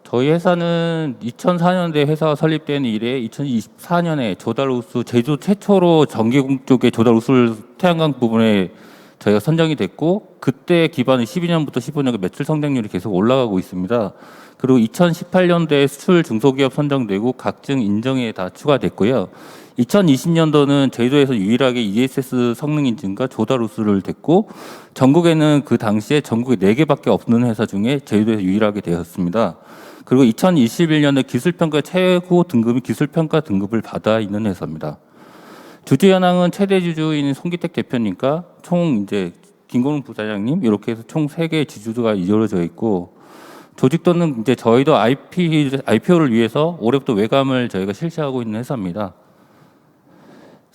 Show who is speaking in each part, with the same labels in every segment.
Speaker 1: 저희 회사는 2004년도에 회사가 설립된 이래 2024년에 조달우수 제조 최초로 전기공 쪽에 조달우수를 태양광 부분에 저희가 선정이 됐고, 그때 기반은 12년부터 15년 매출 성장률이 계속 올라가고 있습니다. 그리고 2018년도에 수출 중소기업 선정되고 각종 인정에 다 추가됐고요. 2020년도는 제주도에서 유일하게 ESS 성능 인증과 조달우수를 됐고, 전국에는 그 당시에 전국에 4개밖에 없는 회사 중에 제주도에서 유일하게 되었습니다. 그리고 2021년에 기술평가 최고 등급인 기술평가 등급을 받아 있는 회사입니다. 주주 현황은 최대 주주인 송기택 대표님과 총 이제 김건웅 부사장님 이렇게 해서 총 3개의 지주가 이루어져 있고, 조직도는 이제 저희도 IPO를 위해서 올해부터 외감을 저희가 실시하고 있는 회사입니다.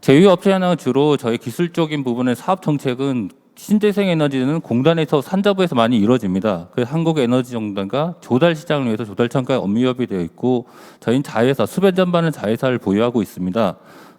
Speaker 1: 제휴업체 현황은 주로 저희 기술적인 부분의 사업 정책은 신재생 에너지는 공단에서 산자부에서 많이 이루어집니다. 그래서 한국에너지정단과 조달 시장을 위해서 조달청과 업무협이 되어 있고, 저희는 자회사 수변 전반은 자회사를 보유하고 있습니다.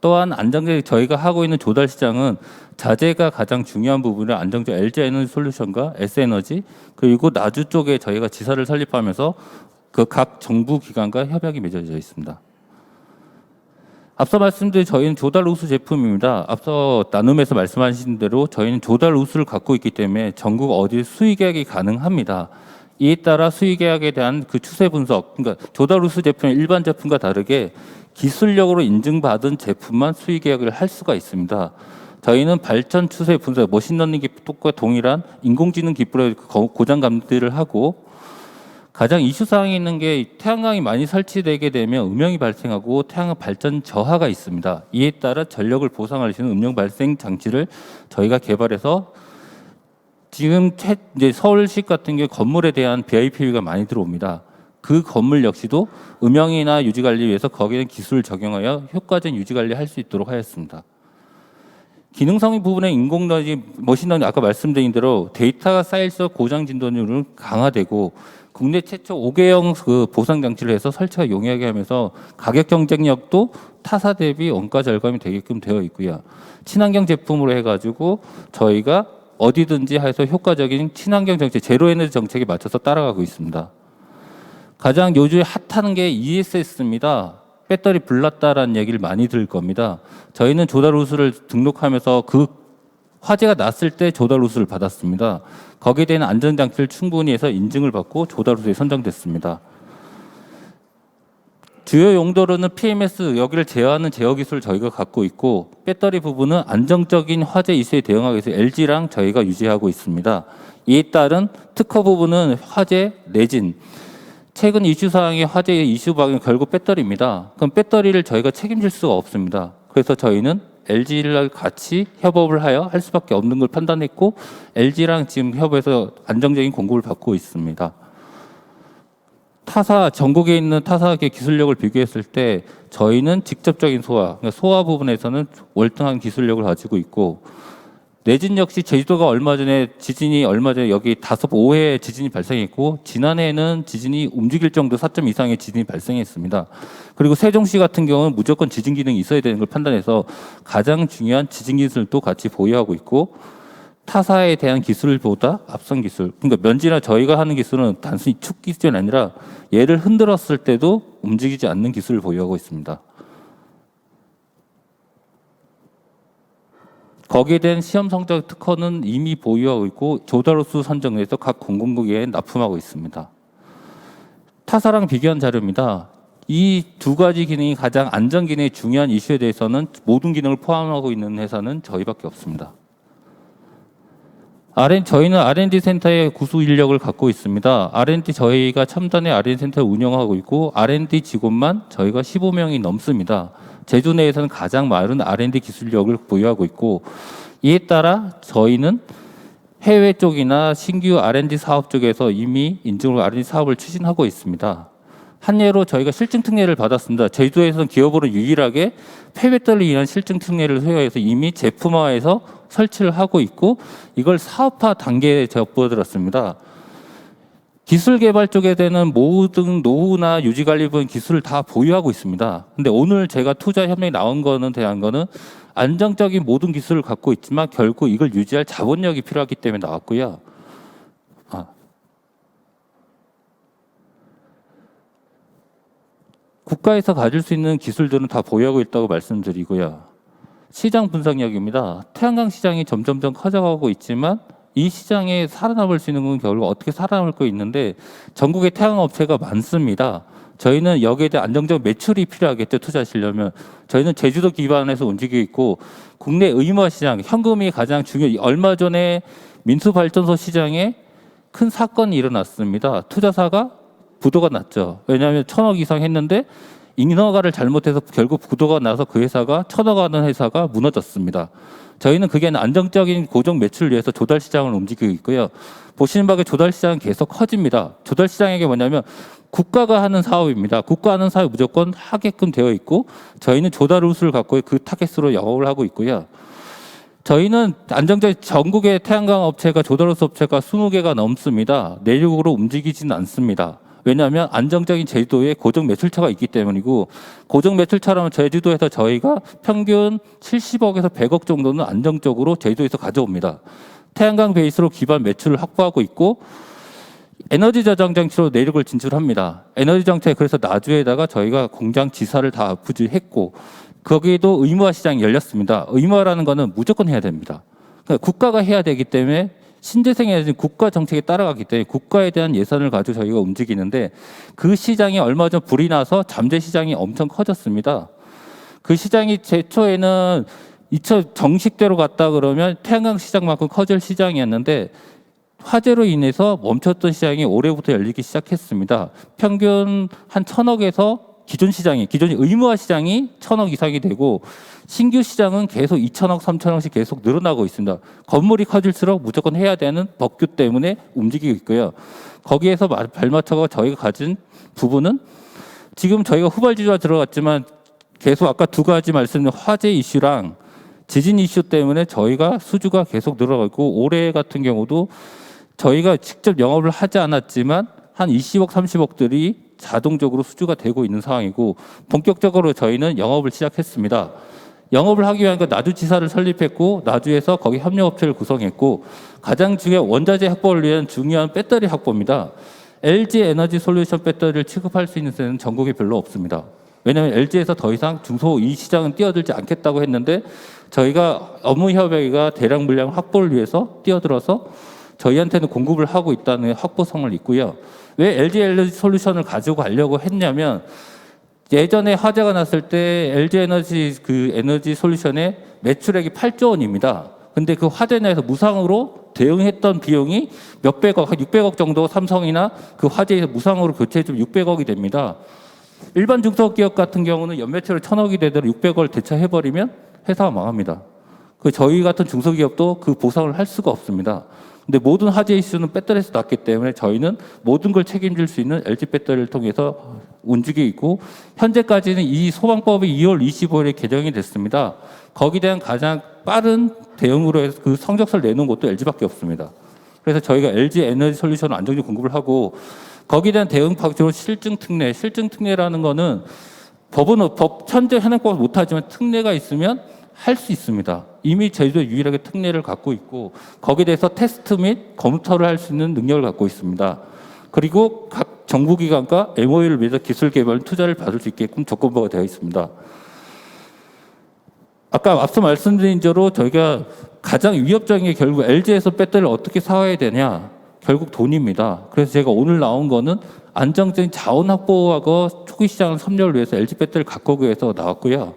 Speaker 1: 또한 안정적 저희가 하고 있는 조달 시장은 자재가 가장 중요한 부분을 안정적 LG에너지솔루션과 S에너지 그리고 나주 쪽에 저희가 지사를 설립하면서 그 각 정부 기관과 협약이 맺어져 있습니다. 앞서 말씀드린 저희는 조달 우수 제품입니다. 앞서 나눔에서 말씀하신 대로 저희는 조달 우수를 갖고 있기 때문에 전국 어디 수의 계약이 가능합니다. 이에 따라 수의 계약에 대한 그 추세 분석, 그러니까 조달 우수 제품은 일반 제품과 다르게 기술력으로 인증받은 제품만 수의 계약을 할 수가 있습니다. 저희는 발전 추세 분석, 머신러닝 기법과 동일한 인공지능 기법의 고장 감지를 하고, 가장 이슈 사항이 있는 게 태양광이 많이 설치되게 되면 음영이 발생하고 태양광 발전 저하가 있습니다. 이에 따라 전력을 보상할 수 있는 음영 발생 장치를 저희가 개발해서 지금 이제 서울시 같은 경우 건물에 대한 BIP가 많이 들어옵니다. 그 건물 역시도 음영이나 유지 관리 위해서 거기에 기술을 적용하여 효과적인 유지 관리 할 수 있도록 하였습니다. 기능성인 부분의 인공지능, 머신러닝 아까 말씀드린 대로 데이터가 쌓일수록 고장 진동률은 강화되고, 국내 최초 5개형 그 보상 장치를 해서 설치가 용이하게 하면서 가격 경쟁력도 타사 대비 원가 절감이 되게끔 되어 있고요. 친환경 제품으로 해가지고 저희가 어디든지 해서 효과적인 친환경 정책, 제로 에너지 정책에 맞춰서 따라가고 있습니다. 가장 요즘에 핫한 게 ESS입니다. 배터리 불났다라는 얘기를 많이 들을 겁니다. 저희는 조달 우수를 등록하면서 그 화재가 났을 때 조달 우수를 받았습니다. 거기에 대한 안전장치를 충분히 해서 인증을 받고 조달 우수에 선정됐습니다. 주요 용도로는 PMS 여기를 제어하는 제어 기술을 저희가 갖고 있고, 배터리 부분은 안정적인 화재 이슈에 대응하기 위해서 LG랑 저희가 유지하고 있습니다. 이에 따른 특허 부분은 화재, 내진, 최근 이슈 사항의 화재의 이슈 방향 결국 배터리입니다. 그럼 배터리를 저희가 책임질 수가 없습니다. 그래서 저희는 LG랑 같이 협업을 하여 할 수밖에 없는 걸 판단했고, LG랑 지금 협업해서 안정적인 공급을 받고 있습니다. 타사, 전국에 있는 타사의 기술력을 비교했을 때 저희는 직접적인 소화, 그러니까 소화 부분에서는 월등한 기술력을 가지고 있고, 내진 역시 제주도가 얼마 전에 여기 5회 지진이 발생했고, 지난해에는 지진이 움직일 정도 4점 이상의 지진이 발생했습니다. 그리고 세종시 같은 경우는 무조건 지진 기능이 있어야 되는 걸 판단해서 가장 중요한 지진 기술도 같이 보유하고 있고, 타사에 대한 기술보다 앞선 기술, 그러니까 면지나 저희가 하는 기술은 단순히 축 기술이 아니라 얘를 흔들었을 때도 움직이지 않는 기술을 보유하고 있습니다. 거기에 대한 시험 성적 특허는 이미 보유하고 있고, 조달우수 선정에서 각 공공국에 납품하고 있습니다. 타사랑 비교한 자료입니다. 이 두 가지 기능이 가장 안전 기능의 중요한 이슈에 대해서는 모든 기능을 포함하고 있는 회사는 저희밖에 없습니다. 저희는 R&D 센터의 구수 인력을 갖고 있습니다. R&D 저희가 첨단의 R&D 센터를 운영하고 있고, R&D 직원만 저희가 15명이 넘습니다. 제주 내에서는 가장 많은 R&D 기술력을 보유하고 있고, 이에 따라 저희는 해외 쪽이나 신규 R&D 사업 쪽에서 이미 인증으로 R&D 사업을 추진하고 있습니다. 한 예로 저희가 실증 특례를 받았습니다. 제주도에서는 기업으로 유일하게 폐배터리를 위한 실증 특례를 소유해서 이미 제품화해서 설치를 하고 있고, 이걸 사업화 단계에 접어들었습니다. 기술 개발 쪽에 대한 모든 노후나 유지 관리 부분 기술을 다 보유하고 있습니다. 근데 오늘 제가 투자 협력이 나온 거는 대한 거는 안정적인 모든 기술을 갖고 있지만 결국 이걸 유지할 자본력이 필요하기 때문에 나왔고요. 국가에서 가질 수 있는 기술들은 다 보유하고 있다고 말씀드리고요. 시장 분석력입니다. 태양광 시장이 점점점 커져가고 있지만 이 시장에 살아남을 수 있는 건 결국 어떻게 살아남을 거 있는데 전국에 태양광 업체가 많습니다. 저희는 여기에 대한 안정적 매출이 필요하겠죠. 투자하시려면. 저희는 제주도 기반에서 움직이고 있고 국내 의무화 시장, 현금이 가장 중요해요. 얼마 전에 민수발전소 시장에 큰 사건이 일어났습니다. 투자사가 부도가 났죠. 왜냐하면 1,000억 이상 했는데 인허가를 잘못해서 결국 부도가 나서 그 회사가 1,000억 하는 회사가 무너졌습니다. 저희는 그게 안정적인 고정 매출을 위해서 조달 시장을 움직이고 있고요. 보시는 바에 조달 시장은 계속 커집니다. 조달 시장에게 뭐냐면 국가가 하는 사업입니다. 국가 하는 사업 무조건 하게끔 되어 있고 저희는 조달 우수를 갖고 그 타겟으로 영업을 하고 있고요. 저희는 안정적인 전국의 태양광 업체가 조달 우수 업체가 20개가 넘습니다. 내륙으로 움직이지는 않습니다. 왜냐하면 안정적인 제주도에 고정 매출처가 있기 때문이고 고정 매출처라면 제주도에서 저희가 평균 70억에서 100억 정도는 안정적으로 제주도에서 가져옵니다. 태양광 베이스로 기반 매출을 확보하고 있고 에너지 저장 장치로 내륙을 진출합니다. 에너지 장치에 그래서 나주에다가 저희가 공장 지사를 다 부지했고 거기에도 의무화 시장이 열렸습니다. 의무화라는 거는 무조건 해야 됩니다. 그러니까 국가가 해야 되기 때문에 신재생에너지 국가 정책에 따라가기 때문에 국가에 대한 예산을 가지고 저희가 움직이는데 그 시장이 얼마 전 불이 나서 잠재 시장이 엄청 커졌습니다. 그 시장이 제초에는 정식대로 갔다 그러면 태양광 시장만큼 커질 시장이었는데 화재로 인해서 멈췄던 시장이 올해부터 열리기 시작했습니다. 평균 한 1,000억에서 기존 의무화 시장이 1,000억 이상이 되고 신규 시장은 계속 2,000억, 3,000억씩 계속 늘어나고 있습니다. 건물이 커질수록 무조건 해야 되는 법규 때문에 움직이고 있고요. 거기에서 발맞춰서 저희가 가진 부분은 지금 저희가 후발주자가 들어갔지만 계속 아까 두 가지 말씀드린 화재 이슈랑 지진 이슈 때문에 저희가 수주가 계속 늘어가고 올해 같은 경우도 저희가 직접 영업을 하지 않았지만 한 20억, 30억들이 자동적으로 수주가 되고 있는 상황이고 본격적으로 저희는 영업을 시작했습니다. 영업을 하기 위한 나주지사를 설립했고 나주에서 거기 협력업체를 구성했고 가장 중요한 원자재 확보를 위한 중요한 배터리 확보입니다. LG 에너지 솔루션 배터리를 취급할 수 있는 데는 전국에 별로 없습니다. 왜냐하면 LG에서 더 이상 중소 이 시장은 뛰어들지 않겠다고 했는데 저희가 업무 협약과 대량 물량 확보를 위해서 뛰어들어서 저희한테는 공급을 하고 있다는 확보성을 있고요. 왜 LG 에너지 솔루션을 가지고 가려고 했냐면 예전에 화재가 났을 때 LG 에너지 에너지 솔루션의 매출액이 8조 원입니다. 근데 그 화재 내에서 무상으로 대응했던 비용이 몇백억, 한 600억 정도 삼성이나 그 화재에서 무상으로 교체해주면 600억이 됩니다. 일반 중소기업 같은 경우는 연매출이 1,000억이 되더라도 600억을 대처해버리면 회사가 망합니다. 저희 같은 중소기업도 그 보상을 할 수가 없습니다. 근데 모든 화재 이슈는 배터리에서 났기 때문에 저희는 모든 걸 책임질 수 있는 LG 배터리를 통해서 움직이고 있고 현재까지는 이 소방법이 2월 25일에 개정이 됐습니다. 거기에 대한 가장 빠른 대응으로 해서 그 성적서를 내놓은 곳도 LG밖에 없습니다. 그래서 저희가 LG 에너지 솔루션을 안정적으로 공급을 하고 거기에 대한 대응 방식으로 실증 특례라는 거는 현재 현행법은 못하지만 특례가 있으면 할 수 있습니다. 이미 제주도 유일하게 특례를 갖고 있고 거기에 대해서 테스트 및 검토를 할 수 있는 능력을 갖고 있습니다. 그리고 각 정부기관과 MOU를 맺어 기술 개발 투자를 받을 수 있게끔 조건부가 되어 있습니다. 아까 앞서 말씀드린 대로 저희가 가장 위협적인 게 결국 LG에서 배터리를 어떻게 사와야 되냐 결국 돈입니다. 그래서 제가 오늘 나온 거는 안정적인 자원 확보하고 초기 시장을 섬유를 위해서 LG 배터리를 갖고 오기 위해서 나왔고요.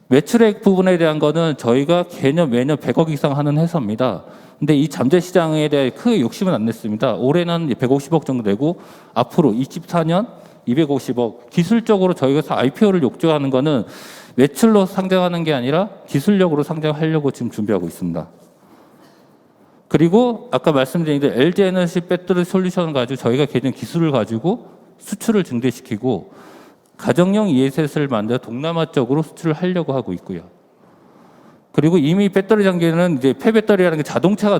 Speaker 1: 매출액 부분에 대한 거는 저희가 매년 100억 이상 하는 회사입니다. 근데 이 잠재 시장에 대해 크게 욕심은 안 냈습니다. 올해는 150억 정도 내고 앞으로 24년 250억. 기술적으로 저희가 IPO를 욕조하는 거는 매출로 상장하는 게 아니라 기술력으로 상장하려고 지금 준비하고 있습니다. 그리고 아까 말씀드린 대로 LG 에너지 배터리 솔루션을 가지고 저희가 개념 기술을 가지고 수출을 증대시키고 가정용 ESS를 만들어 동남아 쪽으로 수출을 하려고 하고 있고요. 그리고 이미 배터리 장비는 이제 폐배터리라는 게 전기차가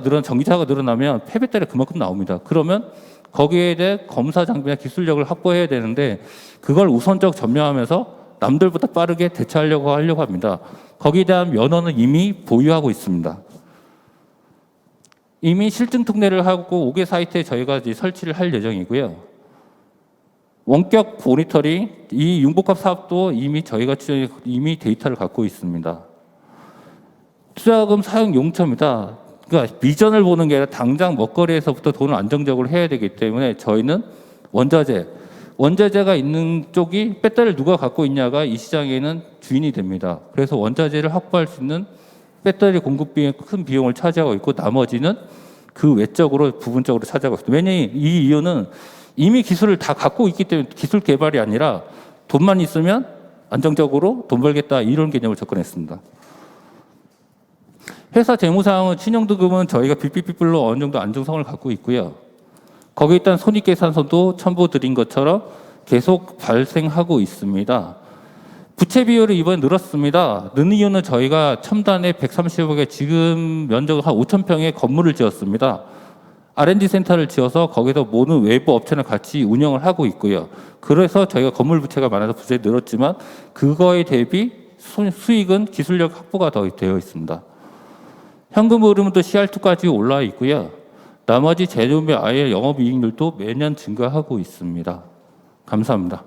Speaker 1: 늘어나면 폐배터리가 그만큼 나옵니다. 그러면 거기에 대해 검사 장비나 기술력을 확보해야 되는데 그걸 우선적 점령하면서 남들보다 빠르게 대처하려고 합니다. 거기에 대한 면허는 이미 보유하고 있습니다. 이미 실증 특례를 하고 5개 사이트에 저희가 이제 설치를 할 예정이고요. 원격 모니터링, 이 융복합 사업도 이미 저희가 이미 데이터를 갖고 있습니다. 투자금 사용 용처입니다. 그러니까 비전을 보는 게 아니라 당장 먹거리에서부터 돈을 안정적으로 해야 되기 때문에 저희는 원자재가 있는 쪽이 배터리를 누가 갖고 있냐가 이 시장에는 주인이 됩니다. 그래서 원자재를 확보할 수 있는 배터리 공급비에 큰 비용을 차지하고 있고 나머지는 그 외적으로 부분적으로 차지하고 있습니다. 왜냐하면 이 이유는 이미 기술을 다 갖고 있기 때문에 기술 개발이 아니라 돈만 있으면 안정적으로 돈 벌겠다 이런 개념을 접근했습니다. 회사 재무상황은 신용등급은 저희가 빅빅빅블로 어느 정도 안정성을 갖고 있고요. 거기에 따른 손익계산서도 첨부 드린 것처럼 계속 발생하고 있습니다. 부채 비율이 이번에 늘었습니다. 는 이유는 저희가 첨단에 130억에 지금 면적 한 5,000평의 건물을 지었습니다. R&D 센터를 지어서 거기서 모든 외부 업체랑 같이 운영을 하고 있고요. 그래서 저희가 건물 부채가 많아서 부채가 늘었지만 그거에 대비 수익은 기술력 확보가 더 되어 있습니다. 현금 흐름은 또 CR2까지 올라와 있고요. 나머지 재료비 아예 영업이익률도 매년 증가하고 있습니다. 감사합니다.